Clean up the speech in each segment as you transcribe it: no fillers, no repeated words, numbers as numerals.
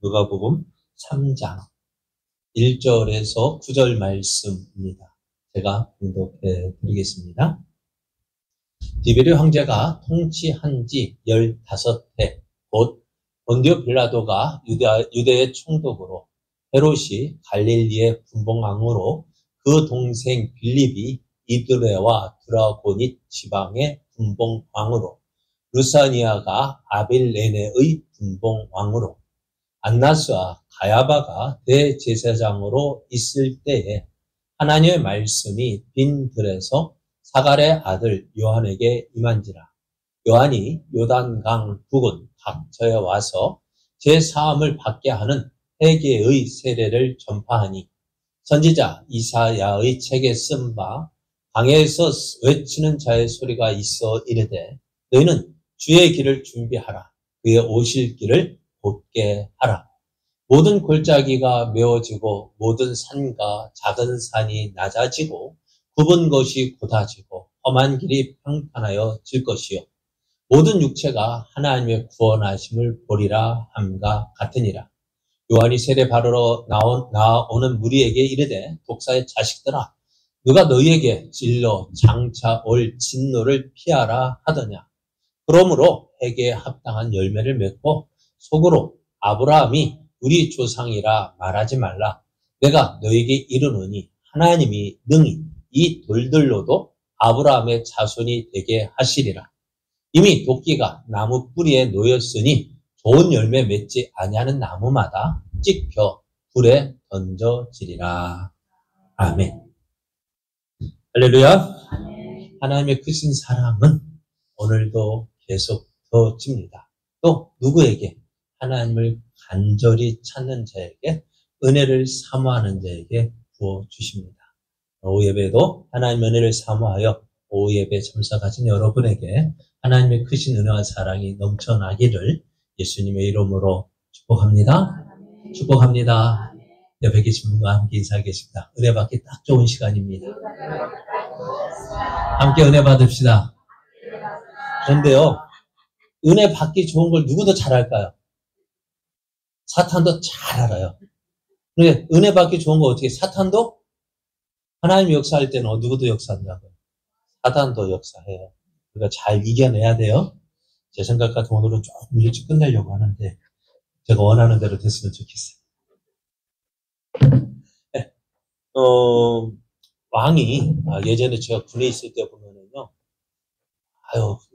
누가복음 3장 1절에서 9절 말씀입니다. 제가 봉독해 드리겠습니다. 디베르 황제가 통치한 지 15해, 곧 본디오 빌라도가 유대의 총독으로, 헤롯이 갈릴리의 분봉왕으로, 그 동생 빌립이 이두레와 드라고닛 지방의 분봉왕으로, 루사니아가 아빌레네의 분봉왕으로, 안나스와 가야바가 대제사장으로 있을 때에 하나님의 말씀이 빈 들에서 사갈의 아들 요한에게 임한지라. 요한이 요단강 부근 각처에 와서 제사함을 받게 하는 회개의 세례를 전파하니, 선지자 이사야의 책에 쓴 바 강에서 외치는 자의 소리가 있어 이르되, 너희는 주의 길을 준비하라. 그의 오실 길을 곧게 하라. 모든 골짜기가 메워지고 모든 산과 작은 산이 낮아지고 굽은 것이 곧아지고 험한 길이 평탄하여 질 것이요, 모든 육체가 하나님의 구원하심을 보리라 함과 같으니라. 요한이 세례 받으러 나오는 무리에게 이르되, 독사의 자식들아, 누가 너희에게 질러 장차 올 진노를 피하라 하더냐. 그러므로 회개에 합당한 열매를 맺고 속으로 아브라함이 우리 조상이라 말하지 말라. 내가 너에게 이르노니 하나님이 능히 이 돌들로도 아브라함의 자손이 되게 하시리라. 이미 도끼가 나무 뿌리에 놓였으니 좋은 열매 맺지 아니하는 나무마다 찍혀 불에 던져지리라. 아멘. 할렐루야. 하나님의 크신 사랑은 오늘도 계속 더집니다. 또 누구에게? 하나님을 간절히 찾는 자에게, 은혜를 사모하는 자에게 부어주십니다. 오후 예배도 하나님의 은혜를 사모하여 오후 예배 참석하신 여러분에게 하나님의 크신 은혜와 사랑이 넘쳐나기를 예수님의 이름으로 축복합니다. 축복합니다. 옆에 계신 분과 함께 인사하겠습니다. 은혜 받기 딱 좋은 시간입니다. 함께 은혜 받읍시다. 그런데요, 은혜 받기 좋은 걸 누구도 잘 알까요? 사탄도 잘 알아요. 그런데 은혜 받기 좋은 거 어떻게? 사탄도? 하나님 역사할 때는 누구도 역사한다고요? 사탄도 역사해요. 그러니까 잘 이겨내야 돼요. 제 생각 같은 오늘은 조금 일찍 끝내려고 하는데 제가 원하는 대로 됐으면 좋겠어요. 네. 왕이 예전에 제가 군에 있을 때 보면은요,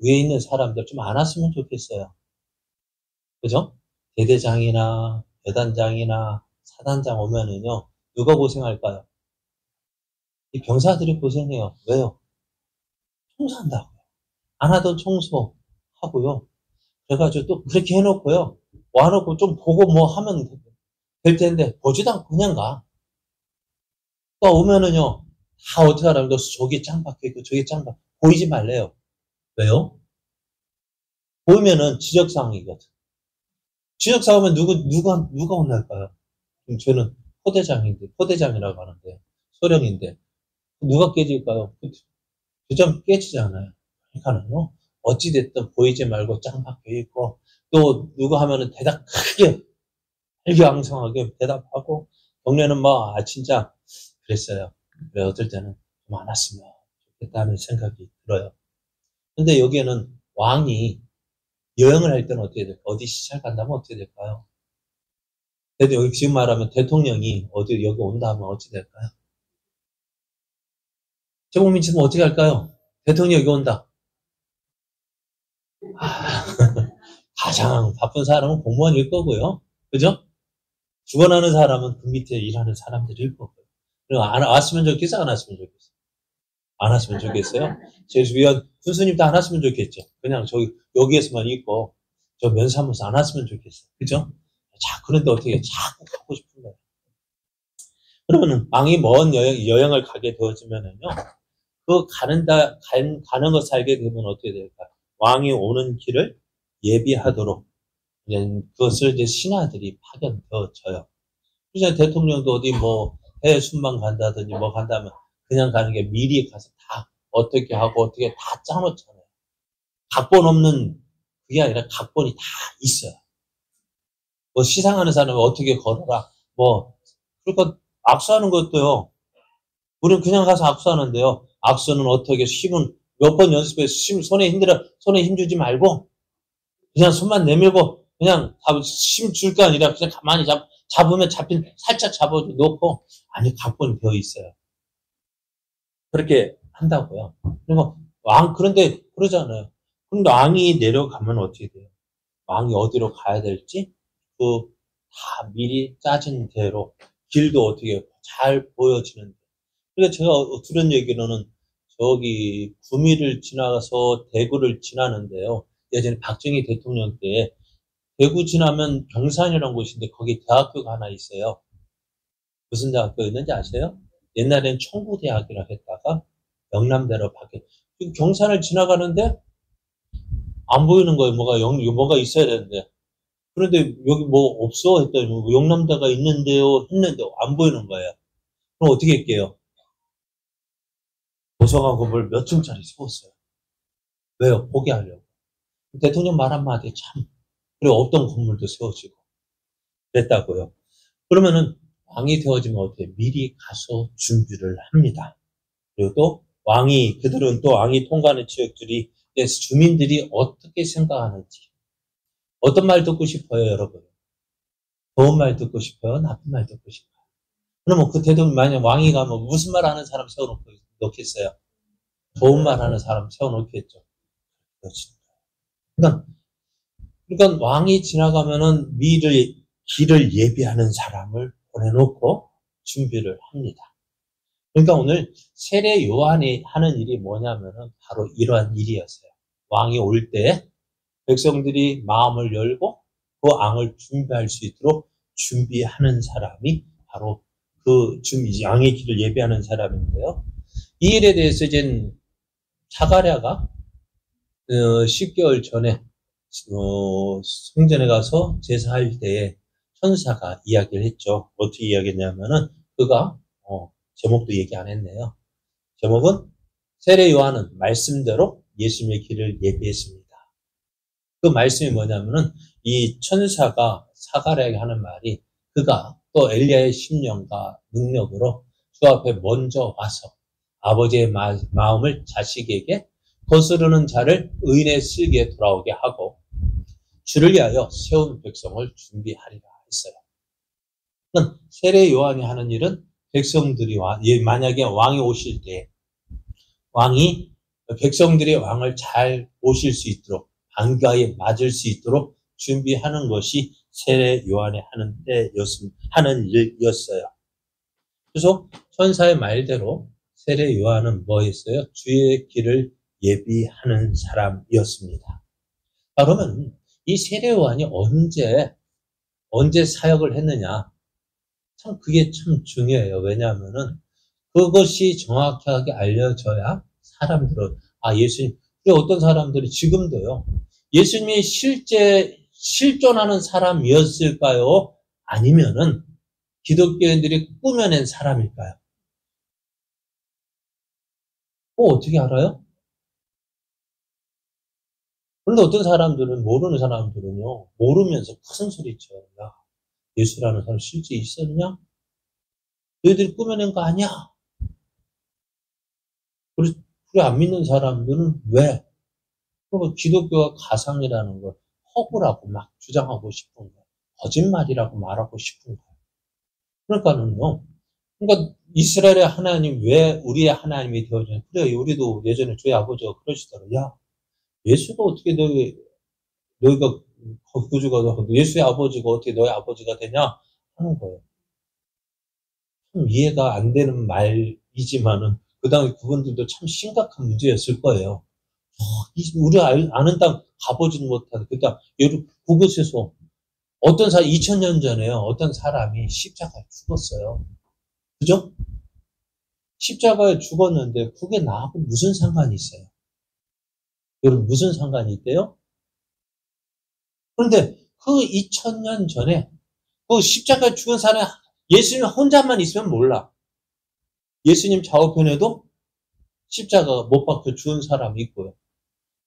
위에 있는 사람들 좀 안 왔으면 좋겠어요. 그죠? 대대장이나 여단장이나 사단장 오면은요, 누가 고생할까요? 이 병사들이 고생해요. 왜요? 청소한다고요. 안 하던 청소하고요. 그래가지고 또 그렇게 해놓고요, 와놓고 좀 보고 뭐 하면 될 텐데 보지도 않고 그냥 가. 또 오면은요, 다 어떻게 하라고, 너 저기 짱 박혀있고 저기 짱 박혀, 보이지 말래요. 왜요? 보이면은 지적사항이거든. 지적사항 오면 누가 혼날까요? 저는 포대장이라고 하는데, 소령인데, 누가 깨질까요? 그 점 깨지잖아요. 그러니까는요, 어찌됐든 보이지 말고 짱 박혀있고, 또 누가 하면은 대답 크게, 혈기왕성하게 대답하고, 동네는 진짜 그랬어요. 그래, 어떨 때는 좀 안 왔으면 좋겠다는 생각이 들어요. 근데 여기에는 왕이 여행을 할 때는 어떻게 될까요? 어디 시찰 간다면 어떻게 될까요? 근데 여기 지금 말하면 대통령이 여기 온다 하면 어떻게 될까요? 최고민 지금 어떻게 할까요? 대통령이 여기 온다. 가장 바쁜 사람은 공무원일 거고요. 그죠? 죽어나는 사람은 그 밑에 일하는 사람들일 거고요. 그리고 안 왔으면 좋겠어요? 안 왔으면 좋겠어요? 안 왔으면 좋겠어요? 제 주변 군수님도 안 왔으면 좋겠죠. 그냥 여기에서만 있고, 저 면사무소 안 왔으면 좋겠어요. 그죠? 자, 그런데 어떻게 자꾸 가고 싶은 거예요. 그러면 왕이 먼 여행을 가게 되어지면은요, 가는 거 살게 되면 어떻게 될까요? 왕이 오는 길을 예비하도록, 그것을 이제 신하들이 파견되어져요. 그래서 대통령도 어디 해외 순방 간다든지 간다면 그냥 가는 게 미리 가서 다 어떻게 하고 어떻게 다 짜놓잖아요. 각본 없는, 그게 아니라 각본이 다 있어요. 뭐 시상하는 사람은 어떻게 걸어라. 뭐 그러니까 악수하는 것도요. 우리는 그냥 가서 악수하는데요. 악수는 어떻게 힘은 몇 번 연습해서 손에 힘 주지 말고 그냥 손만 내밀고 그냥 힘 줄 게 아니라 그냥 가만히 잡으면 살짝 잡아놓고 아니 각본이 되어 있어요. 그렇게 한다고요. 그리고 그런데 그러잖아요. 그런데 왕이 내려가면 어떻게 돼요? 왕이 어디로 가야 될지 다 미리 짜진 대로 길도 어떻게 잘 보여지는데. 그러니까 제가 들은 얘기로는 저기 구미를 지나가서 대구를 지나는데요. 예전에 박정희 대통령 때 대구 지나면 경산이라는 곳인데 거기 대학교가 하나 있어요. 무슨 대학교였는지 아세요? 옛날엔 청구대학이라 했다가 영남대로 바뀌었. 경산을 지나가는데 안 보이는 거예요. 뭐가 있어야 되는데. 그런데 여기 뭐 없어 했더니 영남대가 있는데요 했는데 안 보이는 거예요. 그럼 어떻게 할게요? 도서관 건물 몇 층짜리 세웠어요. 왜요? 포기하려고. 대통령 말 한마디에 참 그래 없던 건물도 세워지고 그랬다고요. 그러면은 왕이 되어지면 어떻게 미리 가서 준비를 합니다. 그리고 또 그들은 또 왕이 통과하는 지역들이 주민들이 어떻게 생각하는지 어떤 말 듣고 싶어요, 여러분? 좋은 말 듣고 싶어요? 나쁜 말 듣고 싶어요? 그러면 그 대통령 만약 왕이 가면 무슨 말 하는 사람 세워놓겠어요? 좋은 말 하는 사람 세워놓겠죠. 그러니까 왕이 지나가면은 길을 예비하는 사람을 보내놓고 준비를 합니다. 그러니까 오늘 세례 요한이 하는 일이 뭐냐면은 바로 이러한 일이었어요. 왕이 올 때 백성들이 마음을 열고 그 왕을 준비할 수 있도록 준비하는 사람이 바로 왕의 길을 예비하는 사람인데요. 이 일에 대해서 이제 사가랴가 10개월 전에 성전에 가서 제사할 때에 천사가 이야기를 했죠. 어떻게 이야기했냐면은 그가 제목도 얘기 안 했네요. 제목은 세례 요한은 말씀대로 예수님의 길을 예비했습니다. 그 말씀이 뭐냐면은 이 천사가 사가랴에게 하는 말이 그가 또 엘리야의 심령과 능력으로 주 앞에 먼저 와서 아버지의 마음을 자식에게 거스르는 자를 의인의 슬기에 돌아오게 하고 주를 위하여 세운 백성을 준비하리라 했어요. 세례 요한이 하는 일은 백성들이 만약에 왕이 오실 때 백성들이 왕을 잘 모실 수 있도록 반가에 맞을 수 있도록 준비하는 것이 세례 요한이 하는 일이었어요. 그래서 천사의 말대로 세례 요한은 뭐 했어요? 주의 길을 예비하는 사람이었습니다. 그러면 이 세례 요한이 언제 사역을 했느냐? 참 그게 참 중요해요. 왜냐하면은 그것이 정확하게 알려져야 사람들은 예수님. 어떤 사람들이 지금도요. 예수님이 실제 실존하는 사람이었을까요? 아니면은 기독교인들이 꾸며낸 사람일까요? 어떻게 알아요? 그런데 어떤 사람들은 모르는 사람들은요. 모르면서 큰 소리쳐요. 야, 예수라는 사람 실제 있었냐? 너희들이 꾸며낸 거 아니야? 그래 안 믿는 사람들은 왜? 그리고 기독교가 가상이라는 걸 허구라고 막 주장하고 싶은 거예요. 거짓말이라고 말하고 싶은 거예요. 그러니까 이스라엘의 하나님 왜 우리의 하나님이 되어주냐? 그래 우리도 예전에 저희 아버지가 그러시더라고요. 야 예수가 어떻게 너희가 구주가 예수의 아버지가 어떻게 너희 아버지가 되냐 하는 거예요. 참 이해가 안 되는 말이지만은 그 당시 그분들도 참 심각한 문제였을 거예요. 우리 아는 땅 가보지는 못하는 그러니까 그곳에서 2000년 전에요. 어떤 사람이 십자가에 죽었어요. 그죠? 십자가에 죽었는데 그게 나하고 무슨 상관이 있어요? 여러분 무슨 상관이 있대요? 그런데 그 2000년 전에 그 십자가에 죽은 사람이 예수님 혼자만 있으면 몰라. 예수님 좌우편에도 십자가 못 박혀 죽은 사람이 있고요.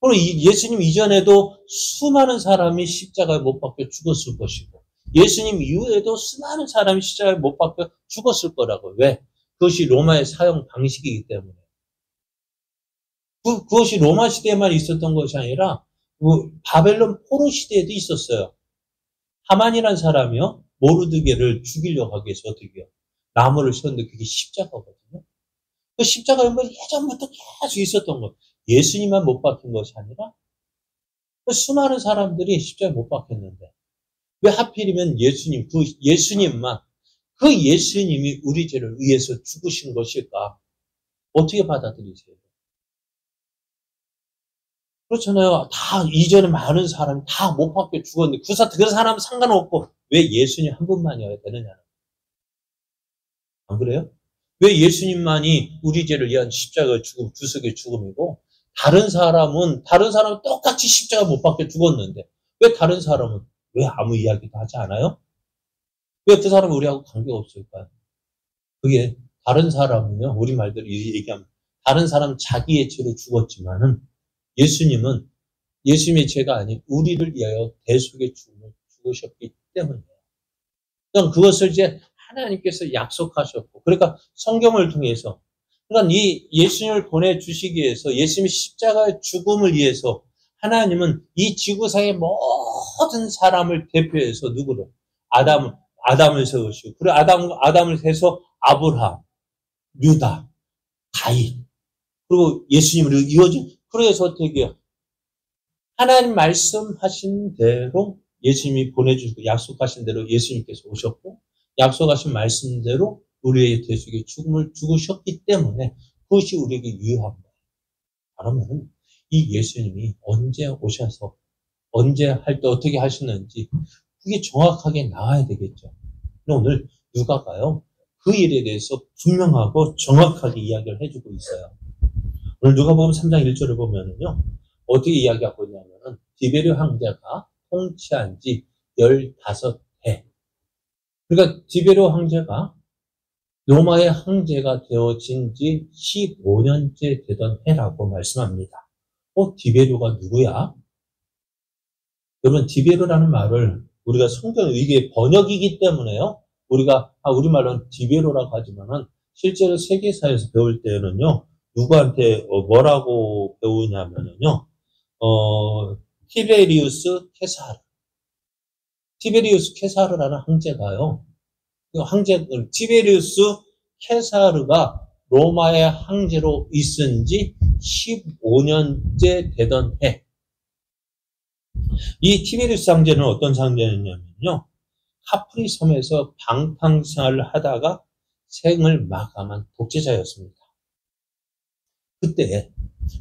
그리고 예수님 이전에도 수많은 사람이 십자가에 못 박혀 죽었을 것이고 예수님 이후에도 수많은 사람이 십자가에 못 박혀 죽었을 거라고. 왜? 그것이 로마의 사형 방식이기 때문에. 그것이 로마 시대에만 있었던 것이 아니라 바벨론 포로 시대에도 있었어요. 하만이라는 사람이요, 모르드게를 죽이려고 하기 위해서 어떻게 해요? 나무를 세웠는데 그게 십자가거든요. 그 십자가는 뭐 예전부터 계속 있었던 거. 예수님만 못 박힌 것이 아니라 수많은 사람들이 십자가에 못 박혔는데 왜 하필이면 예수님, 그 예수님만, 그 예수님이 우리 죄를 위해서 죽으신 것일까? 어떻게 받아들이세요? 그렇잖아요. 다 이전에 많은 사람이 다 못 박혀 죽었는데 그 사람은 상관없고 왜 예수님 한 분만이어야 되느냐? 안 그래요? 왜 예수님만이 우리 죄를 위한 십자가 죽음, 구속의 죽음이고 다른 사람은 똑같이 십자가 못 박혀 죽었는데 왜 다른 사람은 왜 아무 이야기도 하지 않아요? 왜 그 사람은 우리하고 관계가 없을까요? 그게 다른 사람은요, 우리 말대로 얘기하면 다른 사람은 자기의 죄로 죽었지만은 예수님은 예수님의 죄가 아닌 우리를 위하여 대속의 죽음을 죽으셨기 때문이에요. 그러니까 그것을 이제 하나님께서 약속하셨고, 그러니까 성경을 통해서, 그러니까 이 예수님을 보내주시기 위해서, 예수님의 십자가의 죽음을 위해서 하나님은 이 지구상의 모든 사람을 대표해서 누구를? 아담을 세우시고, 그리고 아담을 해서 아브라함, 유다, 가인, 그리고 예수님으로 이어진, 그래서 어떻게 해요? 하나님 말씀하신 대로 예수님이 보내주시고 약속하신 대로 예수님께서 오셨고 약속하신 말씀대로 우리의 대속의 죽음을 죽으셨기 때문에 그것이 우리에게 유효합니다. 그러면 이 예수님이 언제 오셔서 언제 할 때 어떻게 하시는지 그게 정확하게 나와야 되겠죠. 오늘 누가가요 그 일에 대해서 분명하고 정확하게 이야기를 해주고 있어요. 오늘 누가복음 3장 1절을 보면은요 어떻게 이야기하고 있냐면은 디베르 황제가 통치한 지 15해. 그러니까 디베르 황제가 로마의 황제가 되어진 지 15년째 되던 해라고 말씀합니다. 디베르가 누구야? 여러분 디베르라는 말을 우리가 성경 이게 번역이기 때문에요. 우리가 우리말로는 디베르라고 하지만은 실제로 세계사에서 배울 때는요. 누구한테 뭐라고 배우냐면은요. 티베리우스 케사르. 티베리우스 케사르라는 황제가요. 티베리우스 케사르가 로마의 황제로 있은 지 15년째 되던 해. 이 티베리우스 황제는 어떤 황제였냐면요. 카프리 섬에서 방탕생활을 하다가 생을 마감한 독재자였습니다. 그때,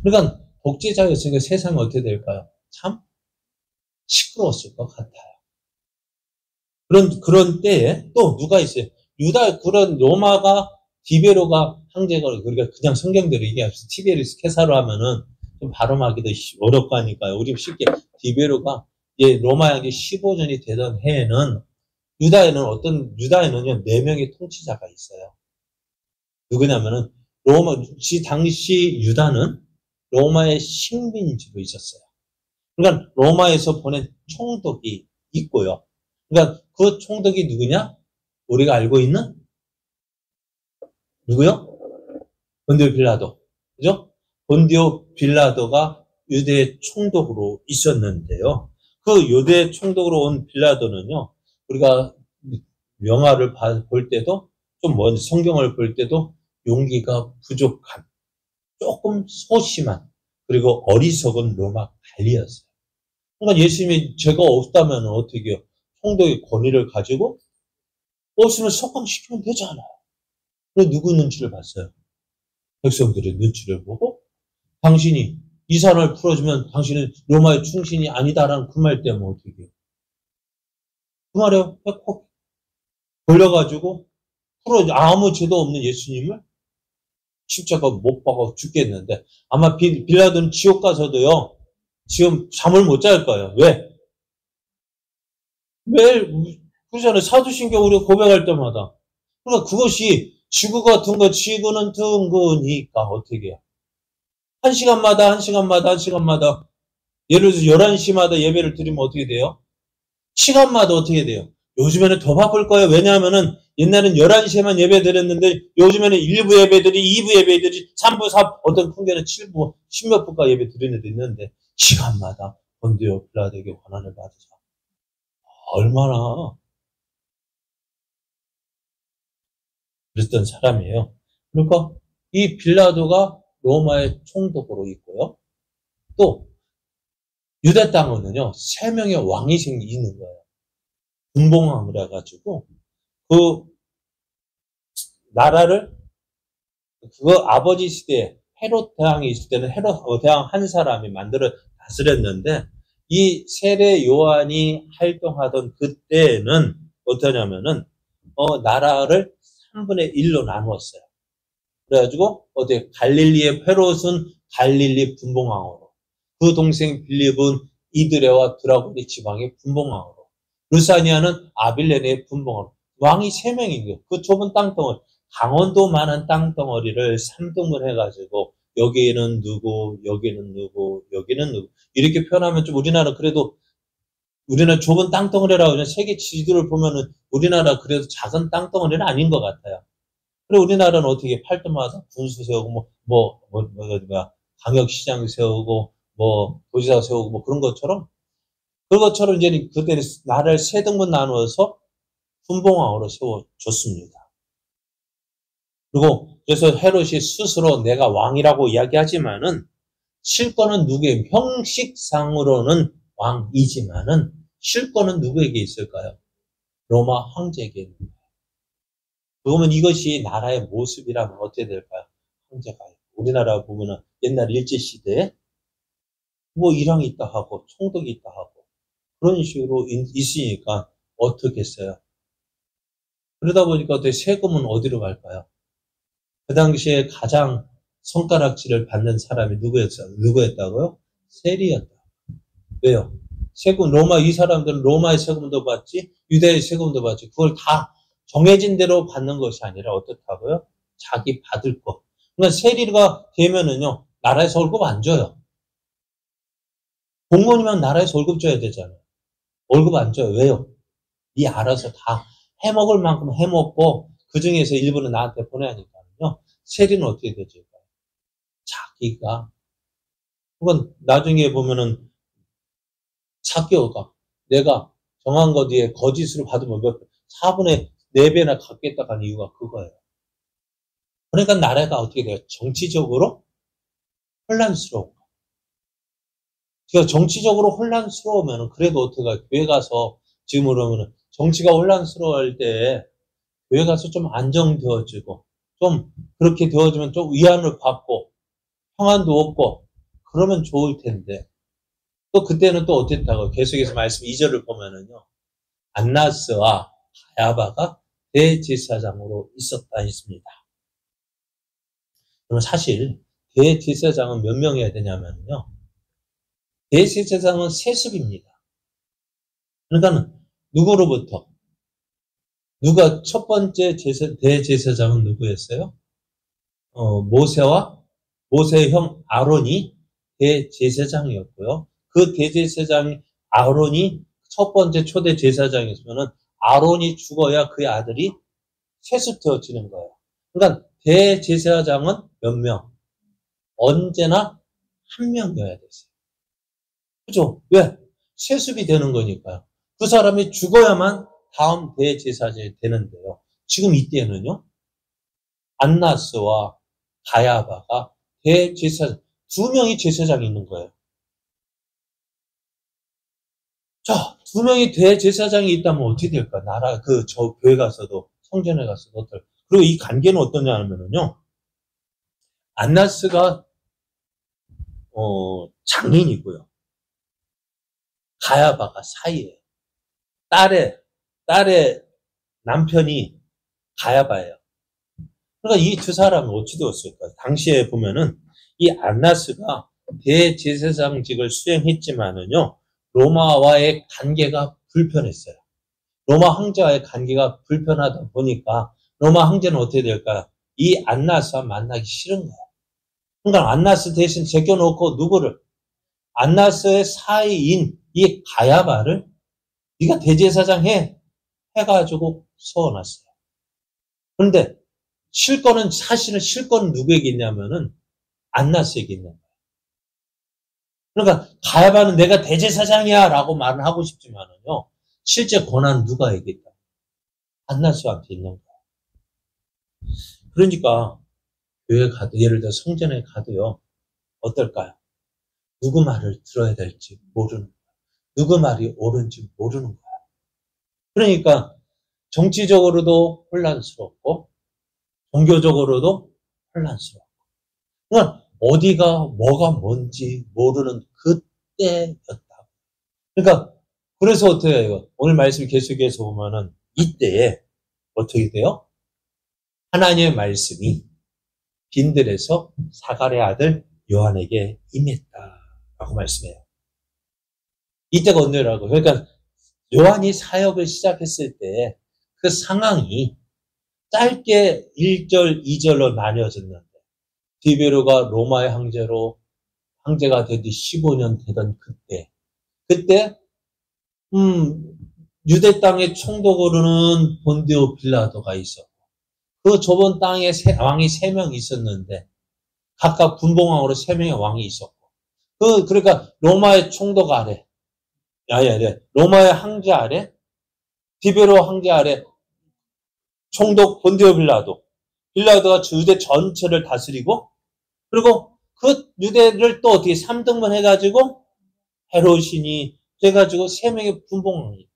그러니까 독재자였으니까 세상은 어떻게 될까요? 참 시끄러웠을 것 같아요. 그런 때에 또 누가 있어요? 그런 로마가 디베로가 황제가, 그러니까 그냥 성경대로 얘기합시다. 티베리우스 케사르 하면은 좀 발음하기도 어렵고 하니까요. 우리 쉽게 디베로가 로마 황제 15년이 되던 해에는 유다에는요, 4명의 통치자가 있어요. 누구냐면은 당시 유다는 로마의 식민지로 있었어요. 그러니까 로마에서 보낸 총독이 있고요. 그러니까 그 총독이 누구냐? 우리가 알고 있는 누구요? 본디오 빌라도. 그죠? 본디오 빌라도가 유대의 총독으로 있었는데요. 그 유대의 총독으로 온 빌라도는요. 우리가 영화를 볼 때도 좀 먼저 성경을 볼 때도 용기가 부족한 조금 소심한 그리고 어리석은 로마 관리였어요. 그러니까 예수님이 죄가 없다면 어떻게 해요? 총독의 권위를 가지고 없으면 석방시키면 되잖아요. 그래서 누구 눈치를 봤어요? 백성들의 눈치를 보고 당신이 이 사람을 풀어주면 당신은 로마의 충신이 아니다라는 그 말 때문에 어떻게 해요? 그 말에 꼭 걸려가지고 아무 죄도 없는 예수님을 십자가 못 박아 죽겠는데 아마 빌라도는 지옥 가서도요 지금 잠을 못 잘 거예요. 왜? 매일 그러잖아요. 사도신경 우리가 고백할 때마다. 그러니까 그것이 지구는 둥그니까 어떻게 해요? 한 시간마다 예를 들어서 11시마다 예배를 드리면 어떻게 돼요? 시간마다 어떻게 돼요? 요즘에는 더 바쁠 거예요. 왜냐하면은 옛날엔 11시에만 예배 드렸는데 요즘에는 1부 예배들이 2부 예배들이 3부, 4부, 어떤 풍경은 7부, 10몇 부가 예배 드리는 데 있는데 시간마다 본디오 빌라도에게 권한을 받으자. 얼마나 그랬던 사람이에요. 그러니까 이 빌라도가 로마의 총독으로 있고요. 또 유대 땅은요 3명의 왕이 있는 거예요. 분봉왕을 해가지고 그 나라를 그거 아버지 시대에 헤롯 대왕이 있을 때는 헤롯 대왕 한 사람이 만들어 다스렸는데 이 세례 요한이 활동하던 그때는 어떠냐면은 나라를 3분의 1로 나누었어요. 그래가지고 갈릴리의 헤롯은 갈릴리 분봉왕으로, 그 동생 빌립은 이드레와 드라고니 지방의 분봉왕으로, 루사니아는 아빌레네의 분봉왕으로 왕이 3명인 거예요. 그 좁은 땅덩어리, 강원도만한 땅덩어리를 3등분 해가지고 여기는 누구, 여기는 누구, 여기는 누구 이렇게 표현하면 좀 우리나라 그래도 우리나라 좁은 땅덩어리라고 그냥 세계 지도를 보면은 우리나라 그래도 작은 땅덩어리는 아닌 것 같아요. 그리고 우리나라는 어떻게 팔도마다 군수 세우고 광역시장 세우고 도지사 세우고 그런 것처럼 이제 그때는 나라를 3등분 나누어서 분봉왕으로 세워줬습니다. 그리고 그래서 헤롯이 스스로 내가 왕이라고 이야기하지만은 실권은 누구의 형식상으로는 왕이지만은 실권은 누구에게 있을까요? 로마 황제에게 있는 거예요. 그러면 이것이 나라의 모습이라면 어떻게 될까요? 황제가 있고 우리나라 보면은 옛날 일제시대에 일왕이 있다 하고 총독이 있다 하고 그런 식으로 있으니까 어떻게 했어요? 그러다 보니까 세금은 어디로 갈까요? 그 당시에 가장 손가락질을 받는 사람이 누구였다고요? 세리였다. 왜요? 세금, 이 사람들은 로마의 세금도 받지, 유대의 세금도 받지, 그걸 다 정해진 대로 받는 것이 아니라 어떻다고요? 자기 받을 거. 그러니까 세리가 되면은요, 나라에서 월급 안 줘요. 공무원이면 나라에서 월급 줘야 되잖아요. 월급 안 줘요. 왜요? 네 알아서 다 해먹을 만큼 해먹고, 그 중에서 일부는 나한테 보내야 하니까요. 세리는 어떻게 되죠? 자기가, 그건 나중에 보면은 사개오가 내가 정한 것 뒤에 거짓으로 받으면 4분의 4배나 갚겠다고 하는 이유가 그거예요. 그러니까 나라가 어떻게 돼요? 정치적으로 혼란스러운 거예요. 그러니까 정치적으로 혼란스러우면 그래도 어떻게 교회 가서 지금 그러면 정치가 혼란스러울 때 교회 가서 좀 안정되어지고 좀 그렇게 되어지면 좀 위안을 받고 평안도 얻고 그러면 좋을 텐데 또 그때는 또 어땠다고 계속해서 말씀 2절을 보면은요. 안나스와 가야바가 대제사장으로 있었다 했습니다. 그럼 사실 대제사장은 몇 명이어야 되냐면요. 대제사장은 세습입니다. 그러니까 누구로부터? 누가 첫 번째 대제사장은 누구였어요? 모세의 형 아론이 대제사장이었고요. 그 대제사장 아론이 첫 번째 초대 제사장이었으면은 아론이 죽어야 그의 아들이 세습되어지는 거예요. 그러니까 대제사장은 몇 명? 언제나 한 명이어야 됐어요. 그죠? 왜? 세습이 되는 거니까요. 그 사람이 죽어야만 다음 대제사장이 되는데요. 지금 이때는요. 안나스와 가야바가 대제사장, 2명이 제사장이 있는 거예요. 자, 2명이 대제사장이 있다면 어떻게 될까? 교회 가서도, 성전에 가서도 어떨까? 그리고 이 관계는 어떠냐 하면은요, 안나스가, 장인이고요. 가야바가 사이에. 딸의 남편이 가야바예요. 그러니까 이 2사람은 어찌 되었을까? 당시에 보면은 이 안나스가 대제사장직을 수행했지만은요, 로마와의 관계가 불편했어요. 로마 황제와의 관계가 불편하다 보니까 로마 황제는 어떻게 될까요? 이 안나스와 만나기 싫은 거예요. 그러니까 안나스 대신 제껴놓고 누구를? 안나스의 사이인 이 가야바를 네가 대제사장 해가지고 세워놨어요. 그런데 사실은 실권은 누구에게 있냐면은 안나스에게 있는 거예요. 그러니까 가야바는 내가 대제사장이야 라고 말을 하고 싶지만은요, 실제 권한은 누가에게 있다? 안나스한테 있는 거예요. 그러니까 교회 가도, 예를 들어 성전에 가도요, 어떨까요? 누구 말을 들어야 될지 모르는 거예요. 누구 말이 옳은지 모르는 거예요. 그러니까 정치적으로도 혼란스럽고 종교적으로도 혼란스럽고, 그러니까 어디가 뭐가 뭔지 모르는 그때였다. 그러니까 그래서 어떻게 해요? 오늘 말씀 계속해서 보면은 이때에 어떻게 돼요? 하나님의 말씀이 빈들에서 사갈의 아들 요한에게 임했다라고 말씀해요. 이때가 언제라고? 그러니까 요한이 사역을 시작했을 때 그 상황이 짧게 1절, 2절로 나뉘어졌는데, 디베르가 로마의 황제가 된 지 15년 되던 그때 유대 땅의 총독으로는 본디오 빌라도가 있었고, 그 좁은 땅에 왕이 3명 있었는데 각각 분봉왕으로 3명의 왕이 있었고, 그러니까 로마의 총독 아래, 로마의 황제 아래, 디베로 황제 아래 총독 본디오 빌라도가 유대 전체를 다스리고, 그리고 그 유대를 또 어떻게 3등분 해가지고 헤롯이니 해가지고 3명의 분봉왕이,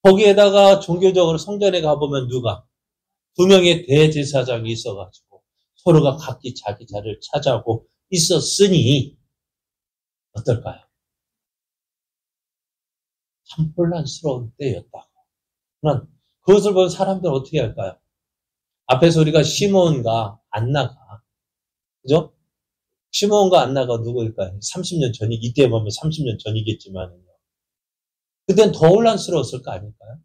거기에다가 종교적으로 성전에 가보면 2명의 대제사장이 있어가지고 서로가 각기 자기 자리를 차지하고 있었으니 어떨까요? 참 혼란스러운 때였다고. 그러나 그것을 본 사람들은 어떻게 할까요? 앞에서 우리가 시몬과 안나가, 그죠? 시몬과 안나가 누구일까요? 30년 전이, 이때 보면 30년 전이겠지만요. 그때는 더 혼란스러웠을 거 아닐까요?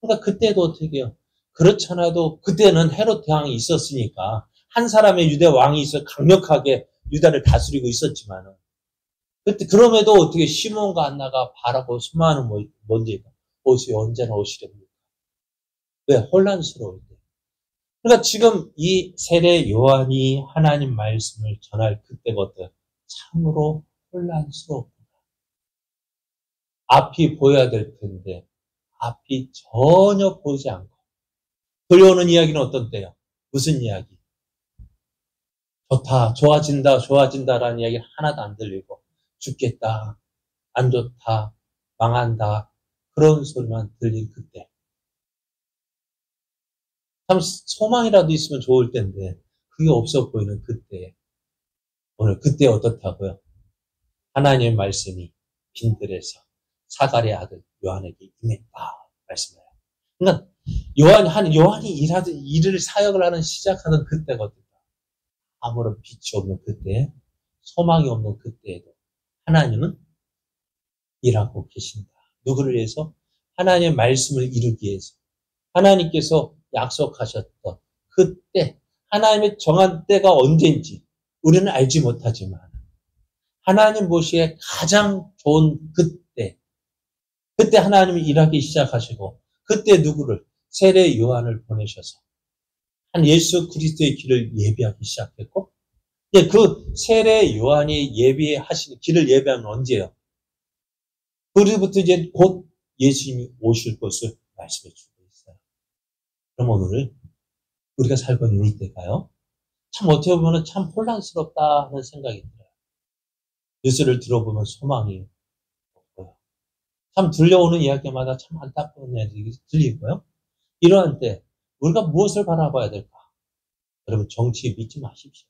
그러니까 그때도 어떻게 해요? 그렇잖아도 그때는 헤롯 왕이 있었으니까, 한 사람의 유대 왕이 있어 강력하게 유다를 다스리고 있었지만은, 그때 그럼에도 어떻게 시몬과 안나가 바라고 수많은 뭔지 오시오, 언제나 오시렵니까? 왜? 혼란스러울 때. 그러니까 지금 이 세례 요한이 하나님 말씀을 전할 그때부터 참으로 혼란스럽구나. 앞이 보여야 될 텐데 앞이 전혀 보이지 않고 들려오는 이야기는 어떤 때요? 무슨 이야기? 좋다, 좋아진다라는 이야기 하나도 안 들리고, 죽겠다, 안 좋다, 망한다, 그런 소리만 들린 그때. 참 소망이라도 있으면 좋을 텐데 그게 없어 보이는 그때. 오늘 그때 어떻다고요? 하나님의 말씀이 빈들에서 사갈의 아들 요한에게 임했다 말씀해요. 그러니까 요한이 일을 사역을 하는 시작하는 그때거든요. 아무런 빛이 없는 그때, 소망이 없는 그때에도 하나님은 일하고 계신다. 누구를 위해서? 하나님의 말씀을 이루기 위해서. 하나님께서 약속하셨던 그때, 하나님의 정한 때가 언제인지 우리는 알지 못하지만 하나님 보시기에 가장 좋은 그때 하나님이 일하기 시작하시고, 그때 누구를? 세례 요한을 보내셔서 한 예수 그리스도의 길을 예비하기 시작했고, 그 세례 요한이 길을 예비하면 언제예요? 그리부터 이제 곧 예수님이 오실 것을 말씀해 주고 있어요. 그럼 오늘 우리가 살고 있는 이때가요, 참 어떻게 보면 참 혼란스럽다는 생각이 들어요. 뉴스를 들어보면 소망이 없고요. 참 들려오는 이야기마다 참 안타까운 이야기가 들리고요. 이러한 때 우리가 무엇을 바라봐야 될까? 여러분, 정치 믿지 마십시오.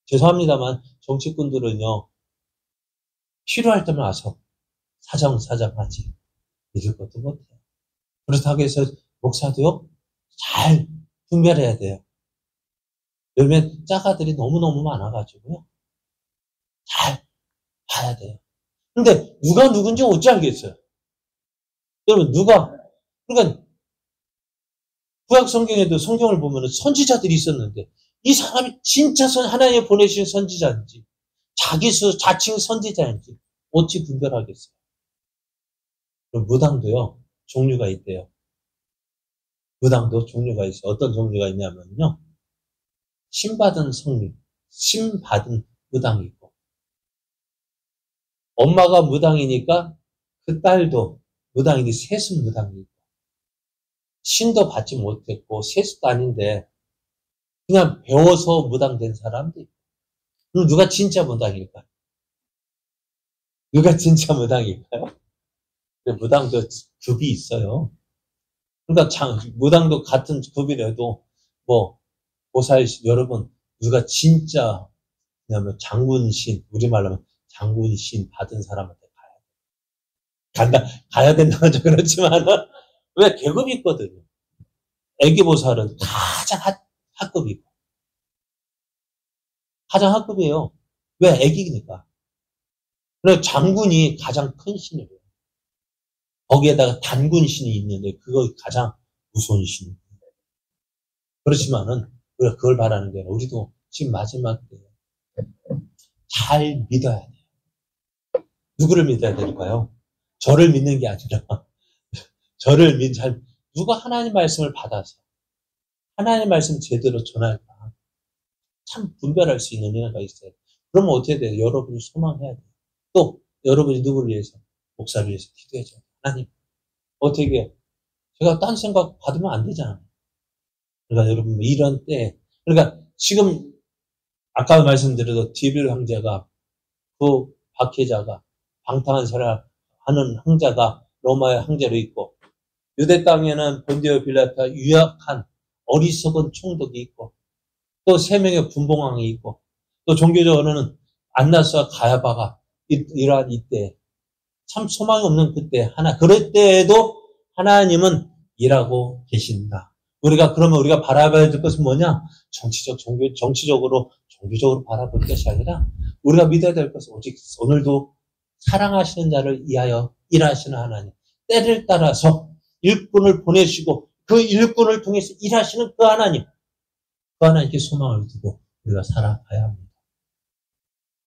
죄송합니다만 정치꾼들은요, 필요할 때만 와서 사정하지 믿을 것도 못해요. 그렇다고 해서 목사도요, 잘 분별해야 돼요. 요즘엔 짜가들이 너무너무 많아가지고요, 잘 봐야 돼요. 근데 누가 누군지 어찌 알겠어요? 여러분, 그러니까 구약 성경에도 성경을 보면 선지자들이 있었는데 이 사람이 진짜 하나님이 보내신 선지자인지 자칭 선지자인지 어찌 분별하겠어요? 그럼 무당도요, 종류가 있대요. 무당도 종류가 있어요. 어떤 종류가 있냐면요. 신받은 성님, 신받은 무당이 있고, 엄마가 무당이니까 그 딸도 무당이니 세습 무당이 있고, 신도 받지 못했고 세습도 아닌데 그냥 배워서 무당된 사람도 있고. 그럼 누가 진짜 무당일까요? 누가 진짜 무당일까요? 무당도 급이 있어요. 그러니까 무당도 같은 급이라도 뭐 보살 여러분 누가 진짜 그냐면 장군신 우리말로 하면 장군신 받은 사람한테 가야 된다고 하죠. 그렇지만 왜 계급이 있거든요. 애기보살은 가장 하급이고 가장 하급이에요. 왜 애기니까. 그래서 장군이 가장 큰 신이에요. 거기에다가 단군신이 있는데 그거 가장 무서운 신이에요. 그렇지만은 우리가 그걸 바라는 게 아니라 우리도 지금 마지막 때 잘 믿어야 돼요. 누구를 믿어야 될까요? 저를 믿는 게 아니라 누가 하나님 말씀을 받아서 하나님 말씀 제대로 전할까? 참 분별할 수 있는 은혜가 있어요. 그러면 어떻게 돼요? 여러분이 소망해야 돼요. 또 여러분이 누구를 위해서? 목사를 위해서 기도해줘요. 하나님 어떻게 해요? 제가 딴 생각 받으면 안 되잖아요. 그러니까 여러분 이런 때 그러니까 지금 아까 말씀드려도 디빌 황제가 그 박해자가 방탕한 사람 하는 황제가 로마의 황제로 있고 유대 땅에는 본디오 빌라타 유약한 어리석은 총독이 있고 또 세 명의 분봉왕이 있고 또 종교적으로는 안나스와 가야바가 이러한 이때 참 소망이 없는 그때 그럴 때에도 하나님은 일하고 계신다. 그러면 우리가 바라봐야 될 것은 뭐냐? 정치적으로 바라볼 것이 아니라 우리가 믿어야 될 것은 오직 오늘도 사랑하시는 자를 위하여 일하시는 하나님. 때를 따라서 일꾼을 보내시고 그 일꾼을 통해서 일하시는 그 하나님. 그 하나님께 소망을 두고 우리가 살아가야 합니다.